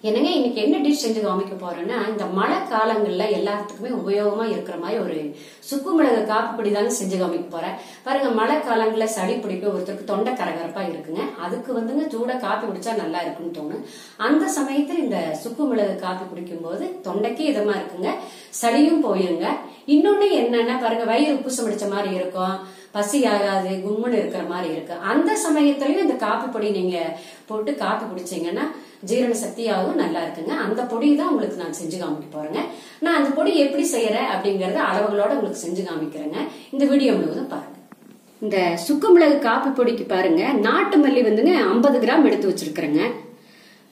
என்னங்க இன்னைக்கு என்ன டிஷ் செஞ்சு காமிக்க போறேன்னா, இந்த மழை காலங்கள்ல எல்லாத்துக்குமே உபயோகமா இருக்கிற மாதிரி ஒரு சுக்கு மிளகு காப்பி பொடி தாங்க செஞ்சு காமிக்க போறேன். பாருங்க, மழை காலங்கள்ல சளி பிடிக்க ஒருத்தருக்கு தொண்டை கரகரப்பா இருக்குங்க. அதுக்கு வந்துங்க சூடா காப்பி குடிச்சா நல்லா இருக்குன்னு தோணும். அந்த சமயத்துல இந்த சுக்கு மிளகு காப்பி குடிக்கும் போது தொண்டைக்கு இதமா இருக்குங்க, சளியும் போயிருங்க. இன்னொன்னு என்னன்னா பாருங்க, வயிறு உப்புசம் அடிச்ச மாதிரி இருக்கும், பசி ஆகாது, கும்முன்னு இருக்கிற மாதிரி இருக்கு. அந்த சமயத்திலயும் இந்த காப்பி பொடி நீங்க போட்டு காப்பி குடிச்சீங்கன்னா ஜீரண சக்தியாகவும் நல்லா இருக்குங்க. அந்த பொடி தான் உங்களுக்கு நான் செஞ்சு காமிக்க போறேங்க. நான் அந்த பொடி எப்படி செய்யறேன் அப்படிங்கறத அளவுகளோட உங்களுக்கு செஞ்சு காமிக்கிறேங்க. இந்த வீடியோ முழுவதும் பாருங்க. இந்த சுக்கு மிளகு காப்பி பொடிக்கு பாருங்க, நாட்டு மல்லி வந்துங்க 50 கிராம் எடுத்து வச்சிருக்கிறேங்க.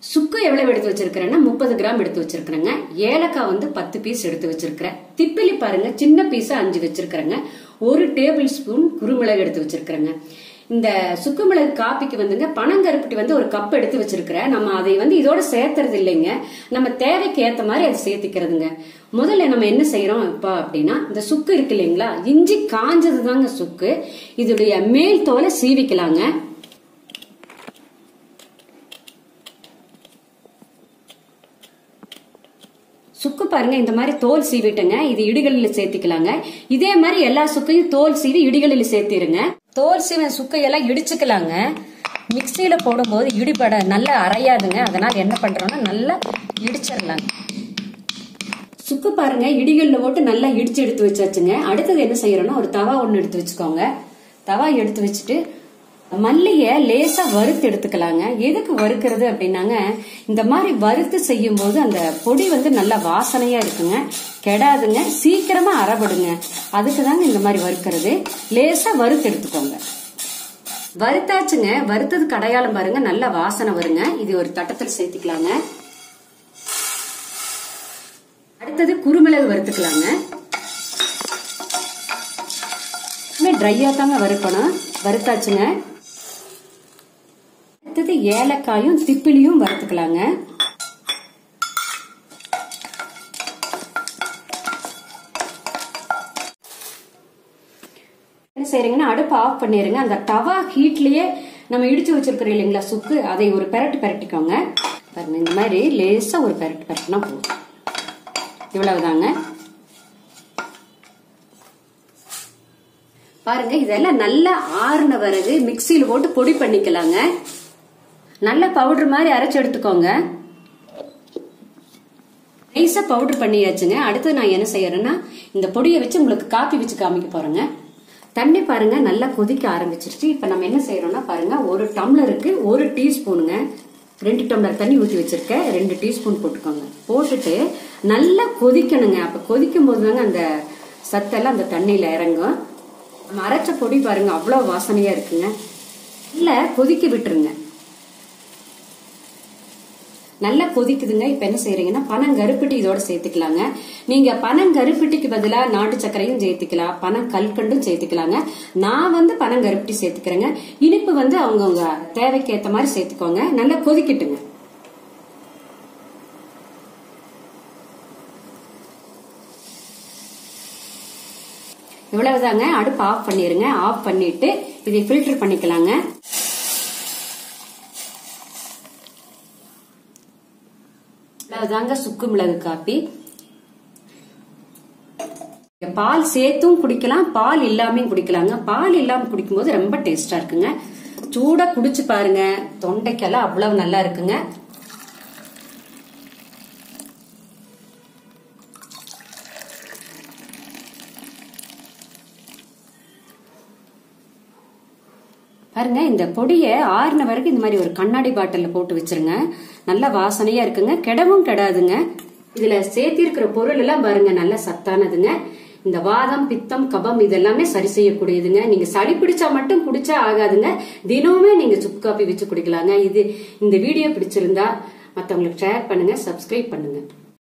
சுக்கு எவ்வளவு எடுத்து வச்சிருக்கிறேன்னா 30 கிராம் எடுத்து வச்சிருக்கிறேங்க. ஏலக்காய் வந்து 10 பீஸ் எடுத்து வச்சிருக்கிறேன். திப்பிலி பாருங்க, சின்ன பீஸா 5 வச்சிருக்கிறேங்க. 1 டேபிள் ஸ்பூன் குருமிளகு எடுத்து வச்சிருக்கிறேங்க. இந்த சுக்கு மிளகு காப்பிக்கு வந்துங்க பனங்கருப்பட்டி வந்து 1 கப் எடுத்து வச்சிருக்கிறேன். நம்ம அதை வந்து இதோட சேர்த்துறது இல்லைங்க, நம்ம தேவைக்கு ஏத்த மாதிரி அதை சேர்த்திக்கிறதுங்க. முதல்ல நம்ம என்ன செய்யறோம் இப்ப அப்படின்னா, இந்த சுக்கு இருக்கு இல்லைங்களா, இஞ்சி காஞ்சது தாங்க சுக்கு. இதோடைய மேல் தோலை சீவிக்கலாங்க. சுக்கு பாருங்க, இந்த மாதிரி தோல் சீவிட்டுங்க. இது இடிகளில் சேர்த்திக்கலாங்க. இதே மாதிரி எல்லா சுக்கையும் தோல் சீவி இடிகளில் சேர்த்திருங்க. தோல் சீவ சுக்கையெல்லாம் இடிச்சுக்கலாங்க. மிக்சியில போடும்போது இடிபட நல்லா அரையாதுங்க. அதனால என்ன பண்றோம்னா நல்லா இடிச்சிடலாங்க. சுக்கு பாருங்க, இடிகள்ல போட்டு நல்லா இடிச்சு எடுத்து வச்சாச்சுங்க. அடுத்தது என்ன செய்யறோம்னா, ஒரு தவா ஒண்ணு எடுத்து வச்சுக்கோங்க. தவா எடுத்து வச்சுட்டு மல்லிய லேசா வறுத்து எடுத்துக்கலாங்க. எதுக்கு வறுக்கிறது அப்படின்னாங்க, இந்த மாதிரி வறுத்து செய்யும் போது அந்த பொடி வந்து நல்லா வாசனையா இருக்குங்க, கெடாதுங்க, சீக்கிரமா அரைபடுங்க. அதுக்குதாங்க இந்த மாதிரி வறுக்கிறது. லேசா வறுத்து எடுத்துக்கோங்க. வறுத்தாச்சுங்க. வறுத்தது கடையாளம் பாருங்க, நல்ல வாசனை வருங்க. இது ஒரு தட்டத்தில் சேர்த்துக்கலாங்க. அடுத்தது குருமிளகு வறுத்துக்கலாங்க. ட்ரையா தாங்க வறுக்கணும். வறுத்தாச்சுங்க. அடுத்தது ஏலக்காயும் திப்பிலியும் வறுத்துக்கலாங்க. என்ன செய்யறீங்கன்னா, அடுப்பு ஆஃப் பண்ணிருங்க. அந்த தவா ஹீட்லயே நம்ம இடிச்சு வச்சிருக்கிறோம் இல்லைங்களா சுக்கு, அதை ஒரு பெரட்டிக்கோங்க. பாருங்க, இந்த மாதிரி லேசா ஒரு பெரட்டினா போதும். இவ்வளவுதாங்க. பாருங்க, இதெல்லாம் நல்லா ஆறுன பிறகு மிக்சியில போட்டு பொடி பண்ணிக்கலாங்க. நல்ல பவுடர் மாதிரி அரைச்சு எடுத்துக்கோங்க. நைஸா பவுடர் பண்ணியாச்சுங்க. அடுத்து நான் என்ன செய்யறேன்னா, இந்த பொடியை வச்சு உங்களுக்கு காப்பி வச்சு காமிக்க போறேங்க. தண்ணி பாருங்க நல்லா கொதிக்க ஆரம்பிச்சிருச்சு. இப்ப நம்ம என்ன செய்யறோம்னா பாருங்க, 1 டம்ளருக்கு 1 டீஸ்பூனுங்க, 2 டம்ளர் தண்ணி ஊற்றி வச்சிருக்கேன். 2 டீஸ்பூன் போட்டுக்கோங்க. போட்டுட்டு நல்லா கொதிக்கணுங்க. அப்ப கொதிக்கும் போது தாங்க அந்த சத்தெல்லாம் அந்த தண்ணியில இறங்கும். நம்ம அரைச்ச பொடி பாருங்க அவ்வளவு வாசனையா இருக்குங்க. இல்ல கொதிக்க விட்டுருங்க. நல்லா கொதிக்குதுங்க. இப்ப என்ன செய்யறீங்கன்னா, பனங்கருப்பட்டி இதோட சேர்த்துக்கலாங்க. நீங்க பனங்கருப்பட்டிக்கு பதிலா நாட்டு சர்க்கரையும் சேர்த்துக்கலாம், பனங்கல்கண்டும் சேர்த்துக்கலாங்க. நான் வந்து பனங்கருப்பட்டி சேர்த்துக்கிறேங்க. இனிப்பு வந்து அவங்கவுங்க தேவைக்கு ஏத்த மாதிரி சேர்த்துக்கோங்க. நல்லா கொதிக்கட்டுங்க. இவ்வளவுதாங்க. அடுப்பு ஆஃப் பண்ணிருங்க. ஆஃப் பண்ணிட்டு இதை ஃபில்டர் பண்ணிக்கலாங்க. இவ்வளவுதாங்க சுக்கு மிளகு காப்பி. பால் சேர்த்தும் குடிக்கலாம், பால் இல்லாம குடிக்கலாங்க. பால் இல்லாம குடிக்கும் போது ரொம்ப டேஸ்டா இருக்குங்க. சூடா குடிச்சு பாருங்க, தொண்டைக்கெல்லாம் அவ்வளவு நல்லா இருக்குங்க. பாருங்க, இந்த பொடியை ஆறுன வரைக்கும் இந்த மாதிரி ஒரு கண்ணாடி பாட்டில போட்டு வச்சிருங்க. நல்ல வாசனையா இருக்குங்க, கெடவும் கெடாதுங்க. இதுல சேர்த்திருக்கிற பொருள் எல்லாம் பாருங்க நல்ல சத்தானதுங்க. இந்த வாதம், பித்தம், கபம் இதெல்லாமே சரி செய்யக்கூடியதுங்க. நீங்க சளி பிடிச்சா மட்டும் குடிச்சா ஆகாதுங்க, தினமுமே நீங்க சுக்கு காப்பி வச்சு குடிக்கலாங்க. இந்த வீடியோ பிடிச்சிருந்தா மத்தவங்களுக்கு ஷேர் பண்ணுங்க, சப்ஸ்கிரைப் பண்ணுங்க.